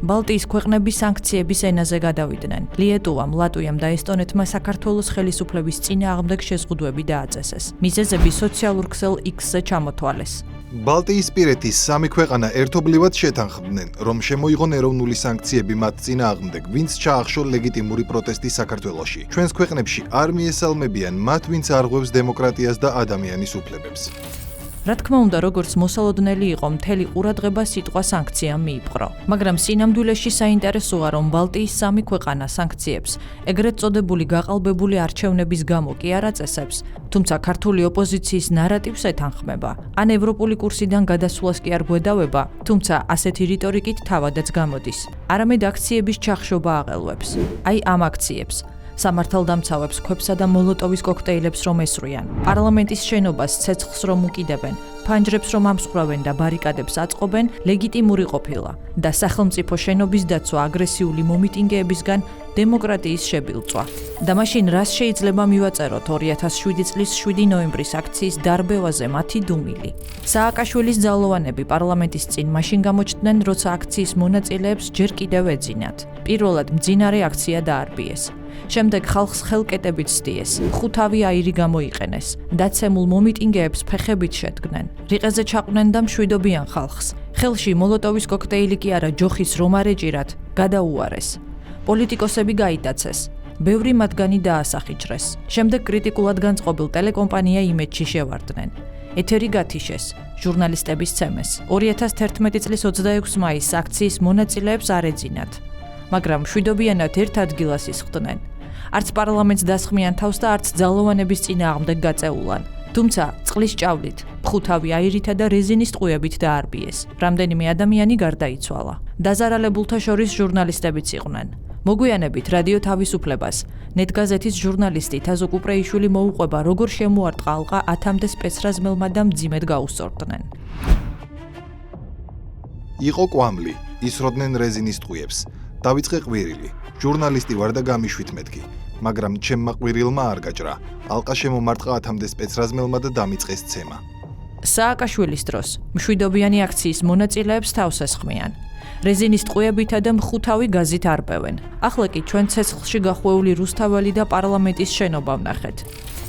ბალტიის ქვეყნები სანქციების ენაზე გადავიდნენ. ლიეტუვამ, ლატვიამ და ესტონეთმა საქართველოს ხელისუფლების წინააღმდეგ შეზღუდვები დააწესეს. მიზეზები სოციალურ ქსელ X-ზე ჩამოთვალეს. ბალტიისპირეთის სამი ქვეყანა ერთობლივად შეთანხმდნენ, რომ შემოიღონ ეროვნული სანქციები მათ წინააღმდეგ, ვინც ჩაახშო ლეგიტიმური პროტესტი საქართველოში. ჩვენს ქვეყნებში არ მიესალმებიან მათ, ვინც არღვევს დემოკრატიას და ადამიანის უფლებებს. რა თქმა უნდა, როგორც მოსალოდნელი იყო, მთელი ყურადღება სიტყვა სანქციამ მიიპყრო. მაგრამ სინამდვილეში საინტერესოა, რომ ბალტიის სამი ქვეყანა სანქციებს ეგრეთ წოდებული გაყალბებული არჩევნების გამო კი არ აწესებს, თუმცა ქართული ოპოზიციის ნარატივს ეთანხმება. ან ევროპული კურსიდან გადასვლას კი არ გვედავება, თუმცა ასეთი რიტორიკით თავადაც გამოდის. არამედ აქციების ჩახშობა აღელვებს. აი ამ აქციებს სამართალდამცავებს ქვებსა და მოლოტოვის კოქტეილებს რომ ესვრიან, პარლამენტის შენობას ცეცხლს რომ უკიდებენ, ფანჯრებს რომ ამსხვრევენ და ბარიკადებს აწყობენ, ლეგიტიმური ყოფილა და სახელმწიფო შენობის დაცვა აგრესიული მომიტინგეებისგან დემოკრატიის შებილწვა. და მაშინ რას შეიძლება მივაწეროთ 2007 წლის 7 ნოემბრის აქციის დარბევაზე მათი დუმილი. სააკაშვილის ძალოვანები პარლამენტის წინ მაშინ გამოჩნდნენ, როცა აქციის მონაწილეებს ჯერ კიდევ ეძინათ. პირველად მძინარე აქცია დაარბიეს. შემდეგ ხალხს ხელკეტებით სდიეს, ხუთავი აირი გამოიყენეს, დაცემულ მომიტინგეებს ფეხებით შედგნენ, რიყეზე ჩაყვნენ და მშვიდობიან ხალხს. ხელში მოლოტოვის კოქტეილი კი არა ჯოხის რომ არ ეჭირათ, გადაუარეს. პოლიტიკოსები გაიტაცეს, ბევრი მათგანი დაასახიჩრეს. შემდეგ კრიტიკულად განწყობილ ტელეკომპანია იმედში შევარდნენ. ეთერი გათიშეს, ჟურნალისტების ცემეს. 2011 წლის 26 მაისს აქციის მონაწილეებს არ ეძინათ. მაგრამ მშვიდობიანად ერთ ადგილას ისხდნენ. არც პარლამენტს დასხმიან თავს და არც ძალოვანების წინააღმდეგ გაწეულან. თუმცა წყლის ჭავლით, ხუთავი აირითა და რეზინის ტყუებით დაარბიეს. რამდენიმე ადამიანი გარდაიცვალა. დაზარალებულთა შორის ჟურნალისტებიც იყვნენ. მოგვიანებით რადიო თავისუფლებას ნეტგაზეთის ჟურნალისტი თაზო კუპრეიშვილი მოუყვება, როგორ შემოარტყა ალყა 1000-მდე სპეცრაზმელმა და მძიმედ გაუსწორდნენ. იყო კვამლი, ისროდნენ რეზინის ტყუებს. დავიწყე ყვირილი, ჟურნალისტი ვარ და გამიშვით მეთქი, მაგრამ ჩემმა ყვირილმა არ გაჭრა. ალყა შემომარტყა 1000-მდე სპეცრაზმელმა და დამიწყეს ცემა. სააკაშვილის დროს მშვიდობიანი აქციის მონაწილეებს თავს ესხმიან. რეზინის ტყუებითა და მხუთავი გაზით არბევენ. ახლა კი ჩვენ ცეცხლში გახვეული რუსთაველი და პარლამენტის შენობა ვნახეთ.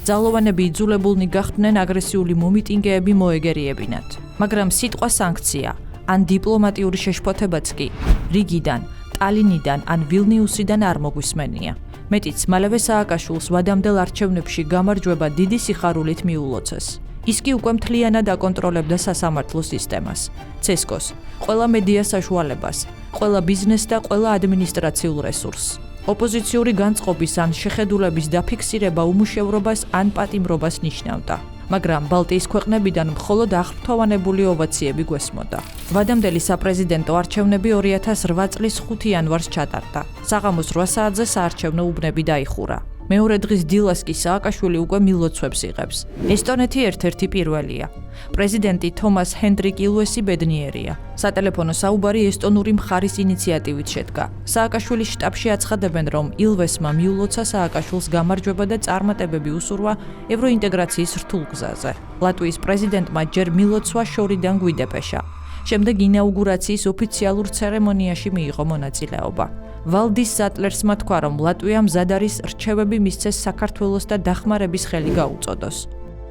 ძალოვანები იძულებულნი გახდნენ აგრესიული მომიტინგეები მოეგერიებინათ. მაგრამ სიტყვა სანქცია ან დიპლომატიური შეშფოთებაც კი რიგიდან, ტალინიდან ან ვილნიუსიდან არ მოგვისმენია. მეტიც, მალევე სააკაშვილს ვადამდელ არჩევნებში გამარჯვება დიდი სიხარულით მიულოცეს. ის კი უკვე მთლიანად აკონტროლებდა სასამართლო სისტემას, ცესკოს, ყველა მედია საშუალებას, ყველა ბიზნეს და ყველა ადმინისტრაციულ რესურსს. ოპოზიციური განწყობის ან შეხედულების დაფიქსირება უმუშევრობას ან პატიმრობას ნიშნავდა. მაგრამ ბალტიის ქვეყნებიდან მხოლოდ აღფრთოვანებული ოვაციები გვესმოდა. ვადამდელი საპრეზიდენტო არჩევნები 2008 წლის 5 იანვარს ჩატარდა. საღამოს 8 საათზე საარჩევნო უბნები დაიხურა. მეორე დღის დილას კი სააკაშვილი უკვე მილოცვებს იღებს. ესტონეთი ერთ-ერთი პირველია. პრეზიდენტი თომას ჰენდრიკ ილვესი ბედნიერია. სატელეფონო საუბარი ესტონური მხარის ინიციატივით შედგა. სააკაშვილის შტაბში აცხადებენ, რომ ილვესმა მიულოცა სააკაშვილს გამარჯვება და წარმატებები უსურვა ევროინტეგრაციის რთულ გზაზე. ლატვიის პრეზიდენტმა ჯერ მილოცვა შორიდან გვიდეპეშა. შემდეგ ინაუგურაციის ოფიციალურ ცერემონიაში მიიღო მონაწილეობა. ვალდის ზატლერსმა თქვა, რომ ლატვია მზად არის რჩევები მისცეს საქართველოს და დახმარების ხელი გაუწოდოს.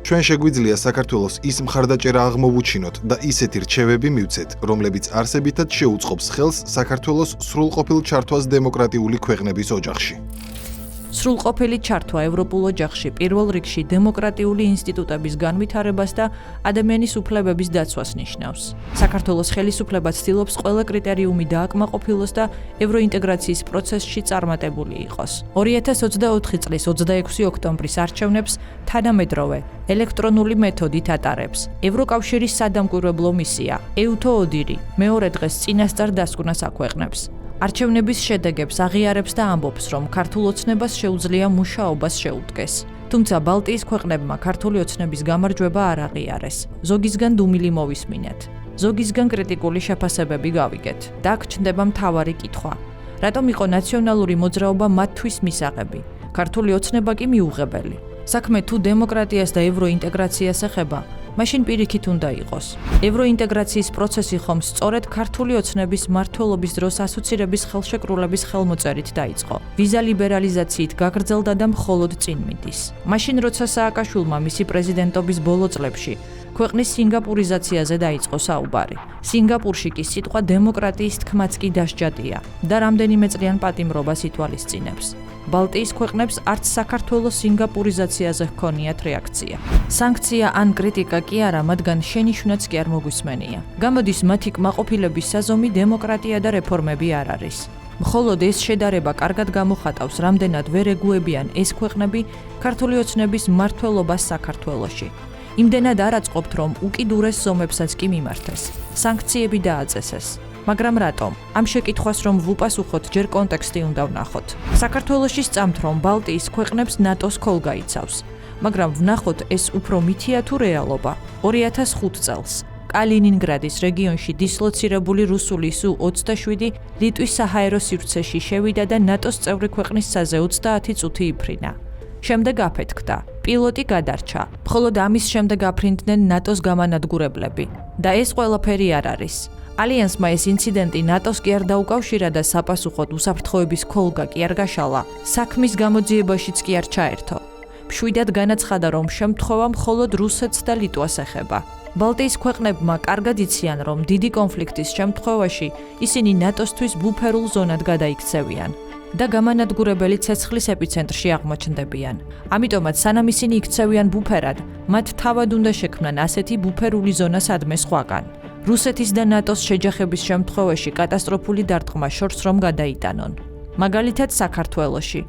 ჩვენ შეგვიძლია საქართველოს ის მხარდაჭერა აღმოვუჩინოთ და ისეთი რჩევები მივცეთ, რომლებიც არსებითად შეუწყობს ხელს საქართველოს სრულყოფილ ჩართვას დემოკრატიული ქვეყნების ოჯახში. სრულყოფილი ჩართვა ევროპულ ოჯახში პირველ რიგში დემოკრატიული ინსტიტუტების განვითარებას და ადამიანის უფლებების დაცვას ნიშნავს. საქართველოს ხელისუფლება ცდილობს ყველა კრიტერიუმი დააკმაყოფილოს და ევროინტეგრაციის პროცესში წარმატებული იყოს. 2024 წლის 26 ოქტომბრის არჩევნებს თანამედროვე ელექტრონული მეთოდით ატარებს. ევროკავშირის სადამკვირვებლო მისია EUTO ODIHR მეორე დღეს წინასწარ დასკვნას აქვეყნებს. არჩევნების შედეგებს აღიარებს და ამბობს, რომ ქართულ ოცნებას შეუძლია მუშაობას შეუდგეს. თუმცა ბალტიის ქვეყნებმა ქართული ოცნების გამარჯვება არ აღიარეს. ზოგისგან დუმილი მოვისმინეთ, ზოგისგან კრიტიკული შეფასებები გავიგეთ. და აქ ჩნდება მთავარი კითხვა: რატომ იყო ნაციონალური მოძრაობა მათთვის მისაღები? ქართული ოცნება კი მიუღებელი. საქმე თუ დემოკრატიას და ევროინტეგრაციას ეხება, მაშინ პირიქით უნდა იყოს. ევროინტეგრაციის პროცესი ხომ სწორედ ქართული ოცნების მმართველობის დროს ასოცირების ხელშეკრულების ხელმოწერით დაიწყო. ვიზა ლიბერალიზაციით გაგრძელდა და მხოლოდ წინ მიდის. მაშინ როცა სააკაშვილმა მისი პრეზიდენტობის ბოლო წლებში ქვეყნის სინგაპურიზაციაზე დაიწყო საუბარი. სინგაპურში კი სიტყვა დემოკრატიის თქმაც კი დასჯადია და რამდენიმე წლიან პატიმრობას ითვალისწინებს. ბალტიის ქვეყნებს არც საქართველოს სინგაპურიზაციაზე ჰქონიათ რეაქცია. სანქცია ან კრიტიკა კი არა, მაგრამ შენიშვნაც კი არ მოგვისმენია. გამოდის მათი კმაყოფილების საზომი დემოკრატია და რეფორმები არ არის. მხოლოდ ეს შედარება კარგად გამოხატავს, რამდენად ვერ ეგუებიან ეს ქვეყნები ქართული ოცნების მმართველობას საქართველოში. იმდენად არ აწყობთ, რომ უკიდურეს ზომებსაც კი მიმართეს. სანქციები დააწესეს. მაგრამ რატომ? ამ შეკითხვას რომ ვუპასუხოთ, ჯერ კონტექსტი უნდა ვნახოთ. საქართველოში სწამთ, რომ ბალტიის ქვეყნებს ნატოს ქოლ გაიცავს. მაგრამ ვნახოთ, ეს უფრო მითია თუ რეალობა. 2005 წელს კალინინგრადის რეგიონში დისლოცირებული რუსული Su-27 ლიტვის საჰაერო სივრცეში შევიდა და ნატოს წევრი ქვეყნის საზე 30 წუთი იფრინა. შემდეგ აფეთქდა. პილოტი გადარჩა. მხოლოდ ამის შემდეგ აფრინდნენ ნატოს გამანადგურებლები. და ეს ყველაფერი არ არის. ალიანსმა ეს ინციდენტი ნატოს კი არ დაუკავშირა და საპასუხოდ უსაფრთხოების ქოლგა კი არ გაშალა. საქმის გამოძიებაშიც კი არ ჩაერთო. მშვიდად განაცხადა, რომ შემთხვევა მხოლოდ რუსეთს და ლიტვას ეხება. ბალტიის ქვეყნებმა კარგად იციან, რომ დიდი კონფლიქტის შემთხვევაში ისინი ნატოსთვის ბუფერულ ზონად გადაიქცევიან და გამანადგურებელი ცეცხლის ეპიცენტრში აღმოჩნდებიან. ამიტომაც სანამ ისინი იქცევიან ბუფერად, მათ თავად უნდა შექმნან ასეთი ბუფერული ზონა სადმე სხვაგან. რუსეთის და ნატოს შეჯახების შემთხვევაში კატასტროფული დარტყმა შორს რომ გადაიტანონ. მაგალითად საქართველოში,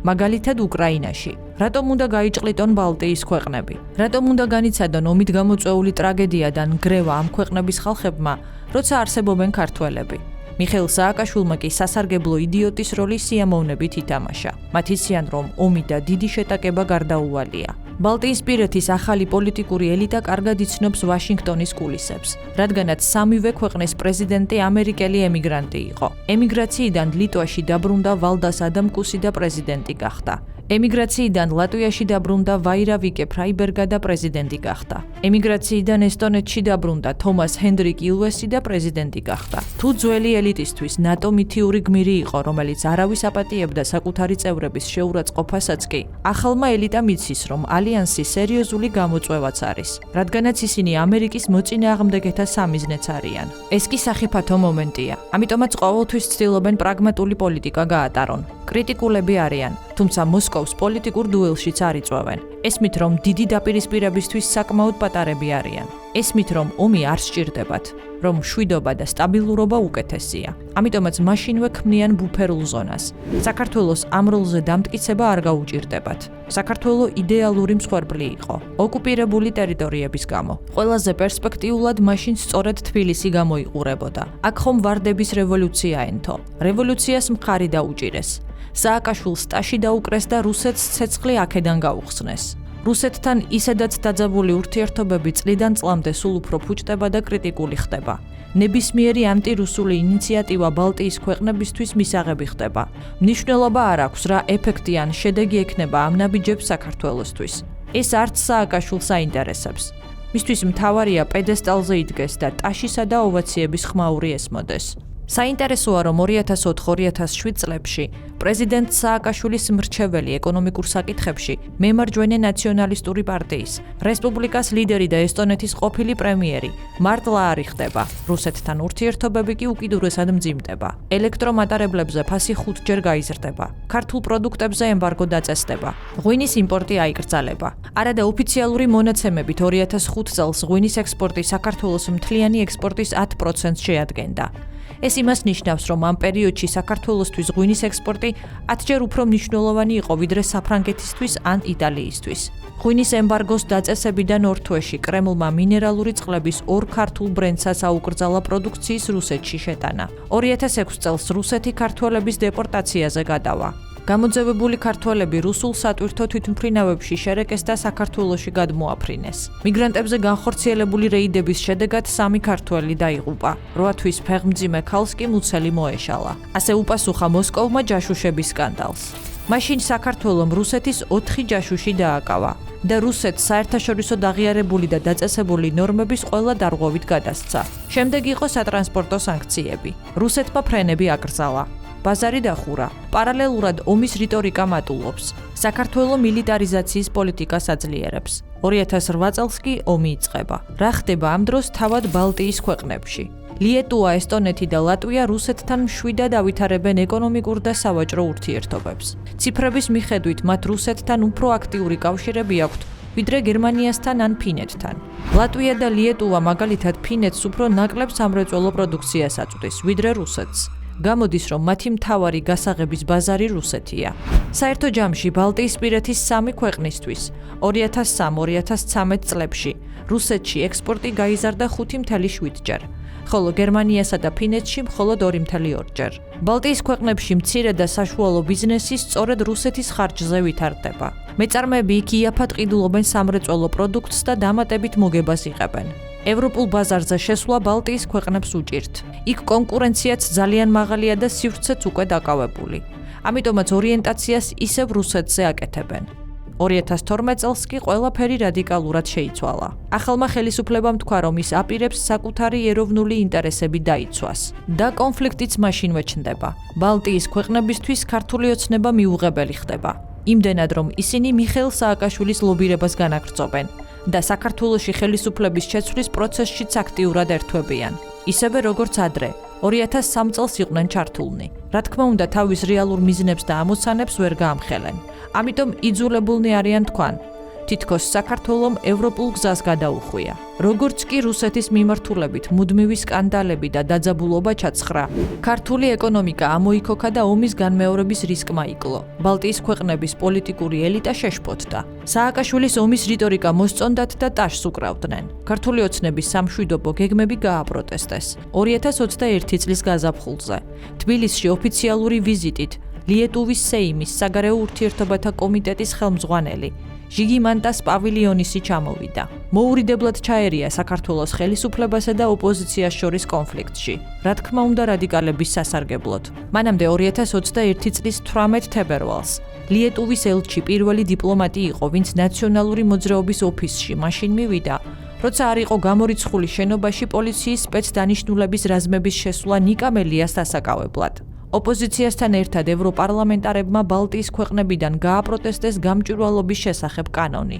მაგალითად უკრაინაში. რატომ უნდა გაიჭყლიტონ ბალტიის ქვეყნები? რატომ უნდა განიცადონ ომით გამოწვეული ტრაგედიიდან გრევა ამ ქვეყნების ხალხებმა, როცა არსებობენ ქართველები? მიხეილ სააკაშვილმა კი სასარგებლო იდიოტის როლი სიამოვნებით ითამაშა. მათ იციან, რომ ომი და დიდი შეტაკება გარდაუვალია. ბალტიისპირეთის ახალი პოლიტიკური ელიტა კარგად იცნობს ვაშინგტონის კულისებს, რადგანაც სამივე ქვეყნის პრეზიდენტი ამერიკელი ემიგრანტი იყო. ემიგრაციიდან ლიტვაში დაბრუნდა ვალდას ადამკუსი და პრეზიდენტი გახდა. ემიგრაციიდან ლატვიაში დაბრუნდა ვაირა ვიკე ფრაიბერგა და პრეზიდენტი გახდა. ემიგრაციიდან ესტონეთში დაბრუნდა თომას ჰენდრიკ ილვესი და პრეზიდენტი გახდა. თუ ძველი ელიტისთვის ნატო მითიური გმირი იყო, რომელიც არავის აპატიებდა საკუთარი წევრების შეურაცხყოფასაც კი, ახალმა ელიტამ იცის, რომ ალიანსი სერიოზული გამოწვევაც არის, რადგანაც ისინი ამერიკის მოწინააღმდეგეთა სამიზნეც არიან. ეს კი სახიფათო მომენტია. ამიტომაც ყოველთვის ცდილობენ პრაგმატული პოლიტიკა გაატარონ. კრიტიკულები არიან, თუმცა მოსკოვს პოლიტიკურ დუელშიც არ იწვევენ. ესმით, რომ დიდი დაპირისპირებისთვის საკმაოდ პატარები არიან. ესმით, რომ ომი არ სჭირდებათ, რომ მშვიდობა და სტაბილურობა უკეთესია. ამიტომაც მაშინვე ქმნიან ბუფერულ ზონას. საქართველოს ამ როლზე დამტკიცება არ გაუჭირდებათ. საქართველო იდეალური მსხვერპლი იყო, ოკუპირებული ტერიტორიების გამო. ყველაზე პერსპექტიულად მაშინ სწორედ თბილისი გამოიყურებოდა. აქ ხომ ვარდების რევოლუცია ენთო. რევოლუციას მხარი დაუჭირეს. სააკაშვილს ტაში დაუკრეს და რუსეთს ცეცხლი აქედან გაუხსნეს. რუსეთთან ისედაც დაძაბული ურთიერთობები წლიდან წლამდე სულ უფრო ფუჭდება და კრიტიკული ხდება. ნებისმიერი ანტირუსული ინიციატივა ბალტიის ქვეყნებისთვის მისაღები ხდება. მნიშვნელობა არ აქვს, რა ეფექტი ან შედეგი ექნება ამ ნაბიჯებს საქართველოსთვის. ეს არც სააკაშვილს აინტერესებს. მისთვის მთავარია პედესტალზე იდგეს და ტაშისა და ოვაციების ხმაური ესმოდეს. საინტერესოა, რომ 2004-2007 წლებში პრეზიდენტ სააკაშვილის მრჩეველი ეკონომიკურ საკითხებში მემარჯვენე ნაციონალისტური პარტიის, რესპუბლიკას ლიდერი და ესტონეთის ყოფილი პრემიერი მარტ ლაარი ხდება. რუსეთთან ურთიერთობები კი უკიდურესად მძიმდება. ელექტრომატარებლებზე ფასი 5 ჯერ გაიზრდება. ქართულ პროდუქტებზე ემბარგო დაწესდება. ღვინის იმპორტი აიკრძალება. არადა ოფიციალური მონაცემებით 2005 წელს ღვინის ექსპორტი საქართველოს მთლიანი ექსპორტის 10%-ს შეადგენდა. ეს იმას ნიშნავს, რომ ამ პერიოდში საქართველოსთვის ღვინის ექსპორტი 10 ჯერ უფრო მნიშვნელოვანი იყო, ვიდრე საფრანგეთისთვის ან იტალიისთვის. ღვინის ემბარგოს დაწესებიდან 2 თვეში კრემლმა მინერალური წყლების 2 ქართულ ბრენდსაც აუკრძალა პროდუქციის რუსეთში შეტანა. 2006 წელს რუსეთი ქართველების დეპორტაციაზე გადავა. გამოძევებული ქართველები რუსულ სატვირთო თვითმფრინავებში შერეკეს და საქართველოში გადმოაფრინეს. მიგრანტებზე განხორციელებული რეიდების შედეგად 3 ქართველი დაიღუპა. 8 თვის ფეხმძიმე ქალს კი მუცელი მოეშალა. ასე უპასუხა მოსკოვმა ჯაშუშების სკანდალს. მაშინ საქართველომ რუსეთის 4 ჯაშუში დააკავა და რუსეთს საერთაშორისო დაღიარებული და დაწესებული ნორმების ყველა დარღვევით გადასცა. შემდეგ იყო სატრანსპორტო სანქციები. რუსეთმა ფრენები აკრძალა. ბაზარი დახურა. პარალელურად ომის რიტორიკა მატულობს. საქართველო მილიტარიზაციის პოლიტიკას აძლიერებს. 2008 წელს კი ომი იწყება. რა ხდება ამ დროს თავად ბალტიის ქვეყნებში? ლიეტუვა, ესტონეთი და ლატვია რუსეთთან მშვიდად ავითარებენ ეკონომიკურ და სავაჭრო ურთიერთობებს. ციფრების მიხედვით მათ რუსეთთან უფრო აქტიური კავშირები აქვთ, ვიდრე გერმანიასთან ან ფინეთთან. ლატვია და ლიეტუვა მაგალითად ფინეთს უფრო ნაკლებ სამრეწველო პროდუქციას აწვდის, ვიდრე რუსეთს. გამოდის, რომ მათი მთავარი გასაღების ბაზარი რუსეთია. საერთო ჯამში ბალტიისპირეთის 3 ქვეყნისთვის 2003-2013 წლებში რუსეთში ექსპორტი გაიზარდა 5.7 ჯერ. ხოლო გერმანიასა და ფინეთში მხოლოდ 2.2 ჯერ. ბალტიის ქვეყნებში მცირე და საშუალო ბიზნესი სწორედ რუსეთის ხარჯზე ვითარდება. მეწარმეები იქ იაფად ყიდულობენ სამრეწველო პროდუქტს და დამატებით მოგებას იღებენ. ევროპულ ბაზარზე შესვლა ბალტიის ქვეყნებს უჭირთ. იქ კონკურენციაც ძალიან მაღალია და სივრცეც უკვე დაკავებული. ამიტომაც ორიენტაციას ისევ რუსეთზე აკეთებენ. 2012 წელს კი ყველაფერი რადიკალურად შეიცვალა. ახალმა ხელისუფლებამ თქვა, რომ ის აპირებს საკუთარი ეროვნული ინტერესები დაიცვას. და კონფლიქტიც მაშინვე ჩნდება. ბალტიის ქვეყნებისთვის ქართული ოცნება მიუღებელი ხდება. იმდენად, რომ ისინი მიხეილ სააკაშვილის ლობირებას განაგრძობენ და საქართველოში ხელისუფლების შეცვლის პროცესშიც აქტიურად ერთვებიან. ისევე როგორც ადრე, 2003 წელს იყვნენ ჩართულნი. რა თქმა უნდა, თავის რეალურ მიზნებს და ამოცანებს ვერ გაამხელენ. ამიტომ იძულებულნი არიან თქვან, თითქოს საქართველომ ევროპულ გზას გადაუხვია. როგორც კი რუსეთის მიმართულებით მუდმივი სკანდალები და დაძაბულობა ჩაცხრა, ქართული ეკონომიკა ამოიქოქა და ომის განმეორების რისკმა იკლო. ბალტიის ქვეყნების პოლიტიკური ელიტა შეშფოთდა. სააკაშვილის ომის რიტორიკა მოსწონდათ და ტაშს უკრავდნენ. ქართული ოცნების სამშვიდობო გეგმები გააპროტესტეს. 2021 წლის გაზაფხულზე თბილისში ოფიციალური ვიზიტით ლიეტუვის სეიმის საგარეო ურთიერთობათა კომიტეტის ხელმძღვანელი ჟიგიმანტას პავილიონისი ჩამოვიდა. მოურიდებლად ჩაერია საქართველოს ხელისუფლებასა და ოპოზიციას შორის კონფლიქტში. რა თქმა უნდა, რადიკალების სასარგებლოდ. მანამდე 2021 წლის 18 თებერვალს ლიეტუვის ელჩი პირველი დიპლომატი იყო, ვინც ნაციონალური მოძრაობის ოფისში მაშინ მივიდა, როცა არ იყო გამორიცხული შენობაში პოლიციის სპეცდანიშნულების რაზმების შესვლა ნიკამელიას დასაკავებლად. ოპოზიციასთან ერთად ევროპარლამენტარებმა ბალტიის ქვეყნებიდან გააპროტესტეს გამჭვირვალობის შესახებ კანონი.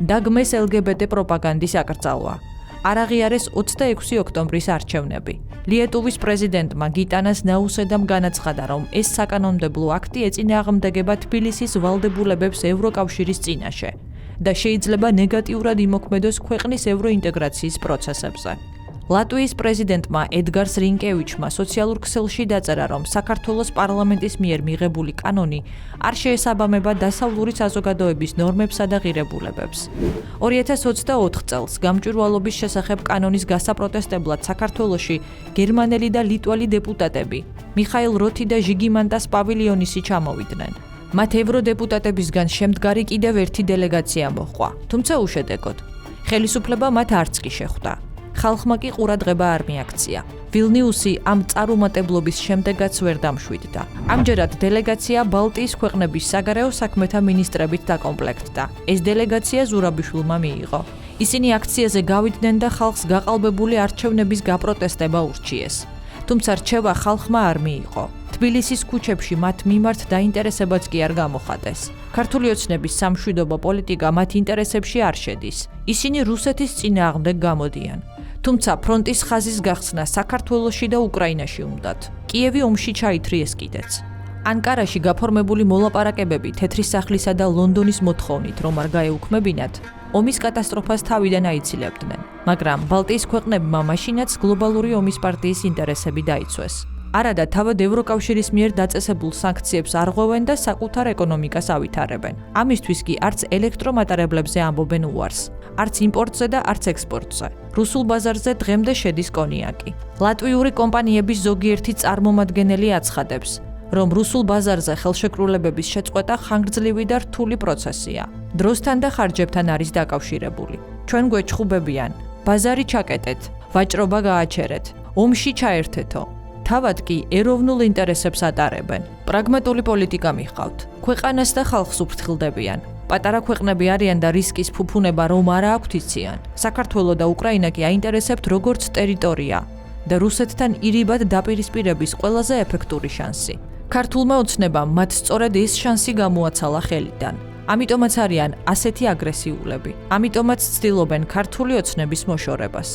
დაგმეს LGBT პროპაგანდის აკრძალვა. არ აღიარეს 26 ოქტომბრის არჩევნები. ლიეტუვის პრეზიდენტმა გიტანას ნაუსედამ განაცხადა, რომ ეს საკანონმდებლო აქტი ეწინააღმდეგება თბილისის ვალდებულებებს ევროკავშირის წინაშე და შეიძლება ნეგატიურად იმოქმედოს ქვეყნის ევროინტეგრაციის პროცესებზე. ლატვიის პრეზიდენტმა ედგარს რინკევიჩმა სოციალურ ქსელში დაწერა, რომ საქართველოს პარლამენტის მიერ მიღებული კანონი არ შეესაბამება დასავლური საზოგადოების ნორმებსა და ღირებულებებს. 2024 წელს გამჭვირვალობის შესახებ კანონის გასაპროტესტებლად საქართველოში გერმანელი და ლიტველი დეპუტატები მიხაილ როთი და ჟიგიმანტას პავილიონისი ჩამოვიდნენ. მათ ევროდეპუტატებისგან შემდგარი კიდევ ერთი დელეგაცია მოჰყვა, თუმცა უშედეგოდ. ხელისუფლება მათ არც კი შეხვდა. ხალხმა კი ყურადღება არ მიაქცია. ვილნიუსი ამ წარუმატებლობის შემდეგაც ვერ დამშვიდდა. ამჯერად დელეგაცია ბალტიის ქვეყნების საგარეო საქმეთა მინისტრებით დაკომპლექტდა. ეს დელეგაცია ზურაბიშვილმა მიიღო. ისინი აქციაზე გავიდნენ და ხალხს გაყალბებული არჩევნების გაპროტესტება ურჩიეს. თუმცა რჩევა ხალხმა არ მიიღო. თბილისის ქუჩებში მათ მიმართ დაინტერესებაც კი არ გამოხატეს. ქართული ოცნების სამშვიდობო პოლიტიკა მათ ინტერესებში არ შედის. ისინი რუსეთის წინააღმდეგ გამოდიან. თუმცა ფრონტის ხაზის გახსნა საქართველოში და უკრაინაში უნდათ. კიევი ომში ჩაითრიეს კიდეც. ანკარაში გაფორმებული მოლაპარაკებები თეთრი სახლისა და ლონდონის მოთხოვნით, რომ არ გაეუქმებინათ, ომის კატასტროფას თავიდან აიცილებდნენ. მაგრამ ბალტიის ქვეყნებმა მაშინაც გლობალური ომის პარტიის ინტერესები დაიცვეს. არადა თავად ევროკავშირის მიერ დაწესებულ სანქციებს არღვევენ და საკუთარ ეკონომიკას ავითარებენ. ამისთვის კი არც ელექტრომატარებლებზე ამბობენ უარს, არც იმპორტზე და არც ექსპორტზე. რუსულ ბაზარზე დღემდე შედის კონიაკი. ლატვიური კომპანიების ზოგიერთი წარმომადგენელი აცხადებს, რომ რუსულ ბაზარზე ხელშეკრულებების შეწყვეტა ხანგრძლივი და რთული პროცესია. დროსთან და ხარჯებთან არის დაკავშირებული. ჩვენ გვეჭხუბებიან, ბაზარი ჩაკეტეთ, ვაჭრობა გააჩერეთ, ომში ჩაერთეთო. თავად კი ეროვნულ ინტერესებს ატარებენ. პრაგმატული პოლიტიკა მიჰყავთ. ქვეყანას და ხალხს უფრთხილდებიან. პატარა ქვეყნები არიან და რისკის ფუფუნება რომ არა აქვთ იციან. საქართველო და უკრაინა კი აინტერესებთ როგორც ტერიტორია და რუსეთთან ირიბად დაპირისპირების ყველაზე ეფექტური შანსი. ქართულმა ოცნებამ მათ სწორედ ეს შანსი გამოაცალა ხელიდან. ამიტომაც არიან ასეთი აგრესიულები. ამიტომაც ცდილობენ ქართული ოცნების მოშორებას.